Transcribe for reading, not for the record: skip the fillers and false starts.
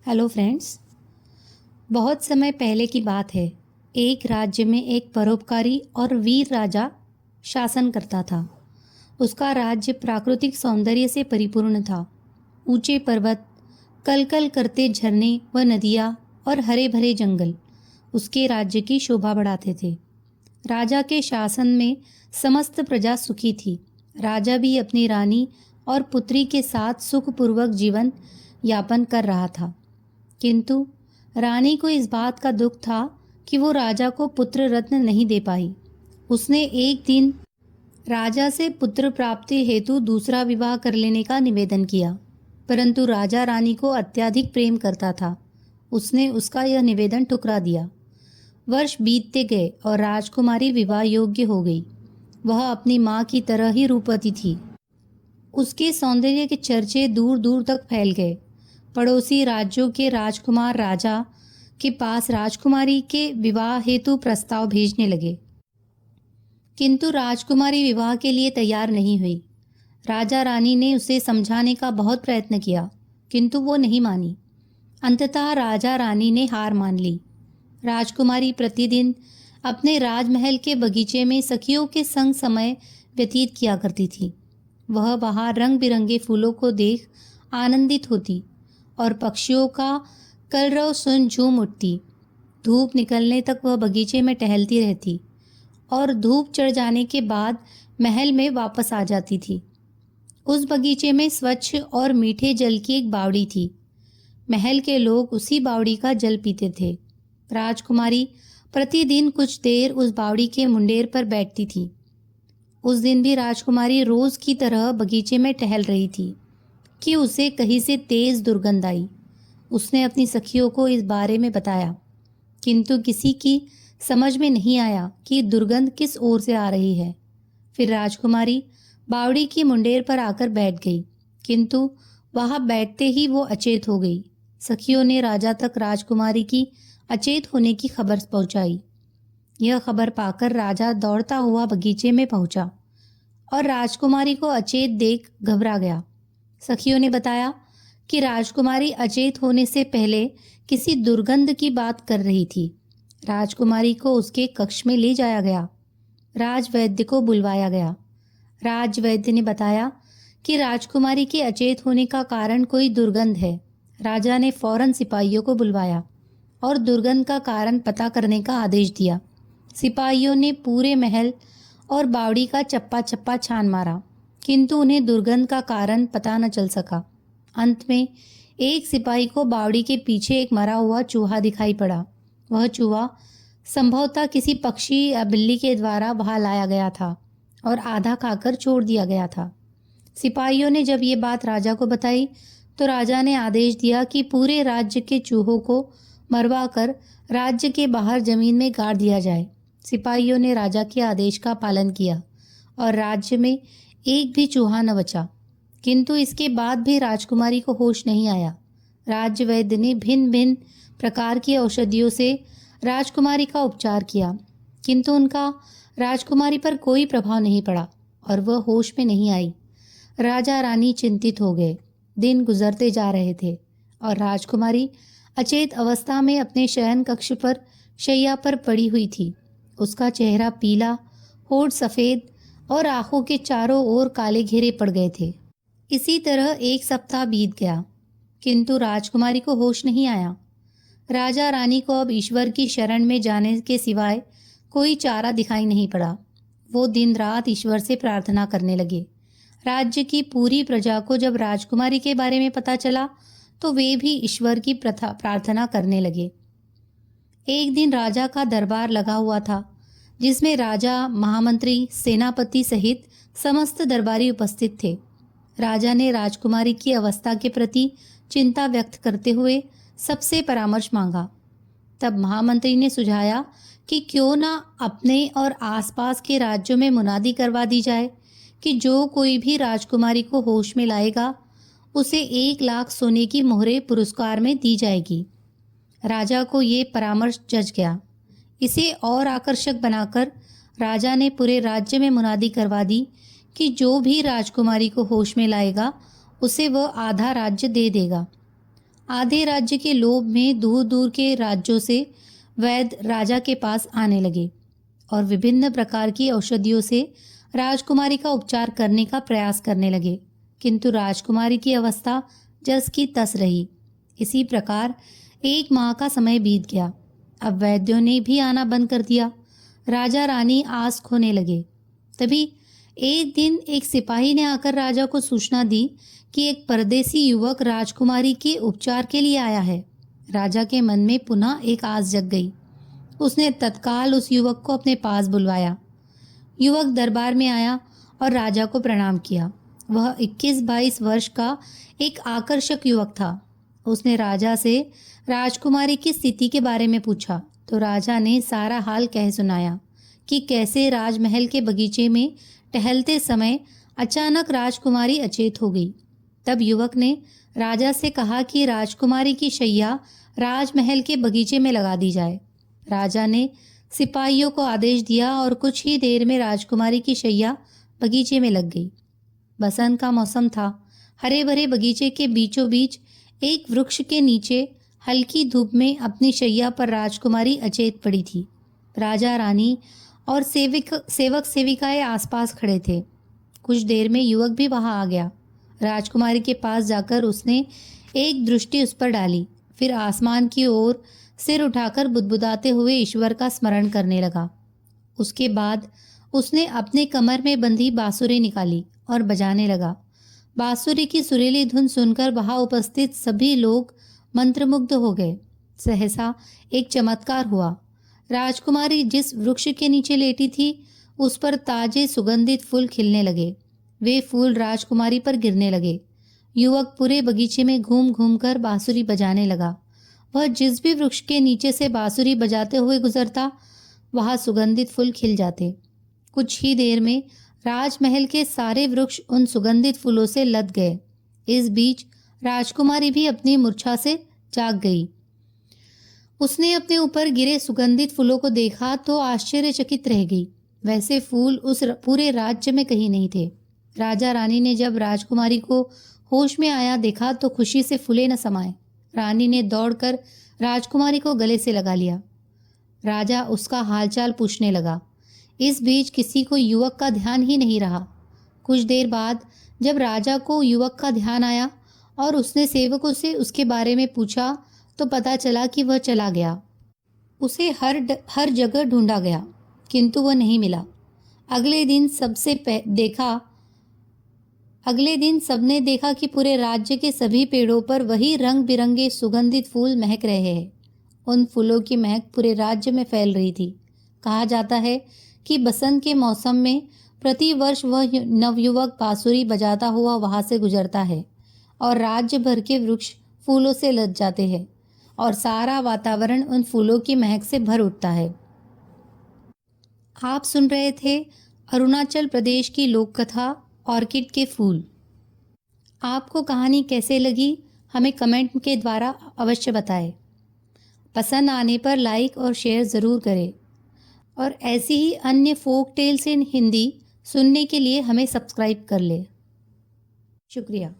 Hello friends. बहुत समय पहले की बात है। एक राज्य में एक परोपकारी और वीर राजा शासन करता था। उसका राज्य प्राकृतिक सौंदर्य से परिपूर्ण था। ऊंचे पर्वत, कलकल करते झरने व नदियाँ और हरे भरे जंगल उसके राज्य की शोभा बढ़ाते थे। राजा के शासन में समस्त प्रजा सुखी थी। राजा भी अपनी रानी और पुत्री के साथ सुखपूर्वक जीवन यापन कर रहा था। किंतु रानी को इस बात का दुख था कि वो राजा को पुत्र रत्न नहीं दे पाई। उसने एक दिन राजा से पुत्र प्राप्ति हेतु दूसरा विवाह कर लेने का निवेदन किया, परंतु राजा रानी को अत्यधिक प्रेम करता था। उसने उसका यह निवेदन ठुकरा दिया। वर्ष बीतते गए और राजकुमारी विवाह योग्य हो गई। वह अपनी माँ की तरह ही रूपवती थी। उसके सौंदर्य के चर्चे दूर दूर तक फैल गए। पड़ोसी राज्यों के राजकुमार राजा के पास राजकुमारी के विवाह हेतु प्रस्ताव भेजने लगे, किंतु राजकुमारी विवाह के लिए तैयार नहीं हुई। राजा रानी ने उसे समझाने का बहुत प्रयत्न किया, किंतु वो नहीं मानी। अंततः राजा रानी ने हार मान ली। राजकुमारी प्रतिदिन अपने राजमहल के बगीचे में सखियों के संग समय व्यतीत किया करती थी। वह वहाँ रंग बिरंगे फूलों को देख आनंदित होती और पक्षियों का कलरव सुन झूम उठती। धूप निकलने तक वह बगीचे में टहलती रहती और धूप चढ़ जाने के बाद महल में वापस आ जाती थी। उस बगीचे में स्वच्छ और मीठे जल की एक बावड़ी थी। महल के लोग उसी बावड़ी का जल पीते थे। राजकुमारी प्रतिदिन कुछ देर उस बावड़ी के मुंडेर पर बैठती थी। उस दिन भी राजकुमारी रोज की तरह बगीचे में टहल रही थी कि उसे कहीं से तेज दुर्गंध आई। उसने अपनी सखियों को इस बारे में बताया, किंतु किसी की समझ में नहीं आया कि दुर्गंध किस ओर से आ रही है। फिर राजकुमारी बावड़ी की मुंडेर पर आकर बैठ गई, किंतु वहां बैठते ही वो अचेत हो गई। सखियों ने राजा तक राजकुमारी की अचेत होने की खबर पहुंचाई। यह खबर पाकर राजा दौड़ता हुआ बगीचे में पहुंचा और राजकुमारी को अचेत देख घबरा गया। सखियों ने बताया कि राजकुमारी अचेत होने से पहले किसी दुर्गंध की बात कर रही थी। राजकुमारी को उसके कक्ष में ले जाया गया। राजवैद्य को बुलवाया गया। राजवैद्य ने बताया कि राजकुमारी के अचेत होने का कारण कोई दुर्गंध है। राजा ने फौरन सिपाहियों को बुलवाया और दुर्गंध का कारण पता करने का आदेश दिया। सिपाहियों ने पूरे महल और बावड़ी का चप्पा चप्पा छान मारा, किंतु उन्हें दुर्गंध का कारण पता न चल सका। अंत में एक सिपाही को बावड़ी के पीछे एक मरा हुआ चूहा दिखाई पड़ा। वह चूहा संभवतः किसी पक्षी या बिल्ली के द्वारा वहां लाया गया था और आधा खाकर छोड़ दिया गया था। सिपाहियों ने जब ये बात राजा को बताई तो राजा ने आदेश दिया कि पूरे राज्य के चूहों को मरवा कर राज्य के बाहर जमीन में गाड़ दिया जाए। सिपाहियों ने राजा के आदेश का पालन किया और राज्य में एक भी चूहा न बचा। किंतु इसके बाद भी राजकुमारी को होश नहीं आया। राजवैद्य ने भिन्न भिन्न प्रकार की औषधियों से राजकुमारी का उपचार किया, किंतु उनका राजकुमारी पर कोई प्रभाव नहीं पड़ा और वह होश में नहीं आई। राजा रानी चिंतित हो गए। दिन गुजरते जा रहे थे और राजकुमारी अचेत अवस्था में अपने शयन कक्ष पर शैया पर पड़ी हुई थी। उसका चेहरा पीला, होठ सफ़ेद और आंखों के चारों ओर काले घेरे पड़ गए थे। इसी तरह एक सप्ताह बीत गया, किंतु राजकुमारी को होश नहीं आया। राजा रानी को अब ईश्वर की शरण में जाने के सिवाय कोई चारा दिखाई नहीं पड़ा। वो दिन रात ईश्वर से प्रार्थना करने लगे। राज्य की पूरी प्रजा को जब राजकुमारी के बारे में पता चला तो वे भी ईश्वर की प्रार्थना करने लगे। एक दिन राजा का दरबार लगा हुआ था, जिसमें राजा, महामंत्री, सेनापति सहित समस्त दरबारी उपस्थित थे। राजा ने राजकुमारी की अवस्था के प्रति चिंता व्यक्त करते हुए सबसे परामर्श मांगा। तब महामंत्री ने सुझाया कि क्यों ना अपने और आसपास के राज्यों में मुनादी करवा दी जाए कि जो कोई भी राजकुमारी को होश में लाएगा उसे 1 लाख सोने की मोहरें पुरस्कार में दी जाएगी। राजा को ये परामर्श जच गया। इसे और आकर्षक बनाकर राजा ने पूरे राज्य में मुनादी करवा दी कि जो भी राजकुमारी को होश में लाएगा उसे वह आधा राज्य दे देगा। आधे राज्य के लोभ में दूर दूर के राज्यों से वैद्य राजा के पास आने लगे और विभिन्न प्रकार की औषधियों से राजकुमारी का उपचार करने का प्रयास करने लगे, किंतु राजकुमारी की अवस्था जस की तस रही। इसी प्रकार 1 माह का समय बीत गया। अब वैद्यों ने भी आना बंद कर दिया। राजा रानी आस खोने लगे। तभी एक दिन एक सिपाही ने आकर राजा को सूचना दी कि एक परदेसी युवक राजकुमारी के उपचार के लिए आया है। राजा के मन में पुनः एक आस जग गई। उसने तत्काल उस युवक को अपने पास बुलवाया। युवक दरबार में आया और राजा को प्रणाम किया। वह 21-22 वर्ष का एक आकर्षक युवक था। उसने राजा से राजकुमारी की स्थिति के बारे में पूछा तो राजा ने सारा हाल कह सुनाया कि कैसे राजमहल के बगीचे में टहलते समय अचानक राजकुमारी अचेत हो गई। तब युवक ने राजा से कहा कि राजकुमारी की शैया राजमहल के बगीचे में लगा दी जाए। राजा ने सिपाहियों को आदेश दिया और कुछ ही देर में राजकुमारी की शैया बगीचे में लग गई। बसंत का मौसम था। हरे भरे बगीचे के बीचों बीच एक वृक्ष के नीचे हल्की धूप में अपनी शैया पर राजकुमारी अचेत पड़ी थी। राजा रानी और सेवक सेविकाएं आसपास खड़े थे। कुछ देर में युवक भी वहां आ गया। राजकुमारी के पास जाकर उसने एक दृष्टि उस पर डाली, फिर आसमान की ओर सिर उठाकर बुदबुदाते हुए ईश्वर का स्मरण करने लगा। उसके बाद उसने अपने कमर में बंधी बांसुरी निकाली और बजाने लगा। बांसुरी की सुरीली धुन सुनकर वहां उपस्थित सभी लोग मंत्रमुग्ध हो गए। सहसा एक चमत्कार हुआ। राजकुमारी जिस वृक्ष के नीचे लेटी थी उस पर ताजे सुगंधित फूल खिलने लगे। वे फूल राजकुमारी पर गिरने लगे। युवक पूरे बगीचे में घूम घूम कर बांसुरी बजाने लगा। वह जिस भी वृक्ष के नीचे से बांसुरी बजाते हुए गुजरता वहां सुगंधित फूल खिल जाते। कुछ ही देर में राजमहल के सारे वृक्ष उन सुगंधित फूलों से लद गए। इस बीच राजकुमारी भी अपनी मूर्छा से जाग गई। उसने अपने ऊपर गिरे सुगंधित फूलों को देखा तो आश्चर्यचकित रह गई। वैसे फूल उस पूरे राज्य में कहीं नहीं थे। राजा रानी ने जब राजकुमारी को होश में आया देखा तो खुशी से फूले न समाये। रानी ने दौड़कर राजकुमारी को गले से लगा लिया। राजा उसका हालचाल पूछने लगा। इस बीच किसी को युवक का ध्यान ही नहीं रहा। कुछ देर बाद जब राजा को युवक का ध्यान आया और उसने सेवकों से उसके बारे में पूछा तो पता चला कि वह चला गया। उसे हर जगह ढूंढा गया किंतु वह नहीं मिला। अगले दिन सबने देखा कि पूरे राज्य के सभी पेड़ों पर वही रंग बिरंगे सुगंधित फूल महक रहे हैं। उन फूलों की महक पूरे राज्य में फैल रही थी। कहा जाता है कि बसंत के मौसम में प्रतिवर्ष वह नवयुवक बांसुरी बजाता हुआ वहां से गुजरता है और राज्य भर के वृक्ष फूलों से लद जाते हैं और सारा वातावरण उन फूलों की महक से भर उठता है। आप सुन रहे थे अरुणाचल प्रदेश की लोक कथा ऑर्किड के फूल। आपको कहानी कैसे लगी हमें कमेंट के द्वारा अवश्य बताएं। पसंद आने पर लाइक और शेयर ज़रूर करें और ऐसी ही अन्य फोक टेल्स इन हिंदी सुनने के लिए हमें सब्सक्राइब कर लें। शुक्रिया।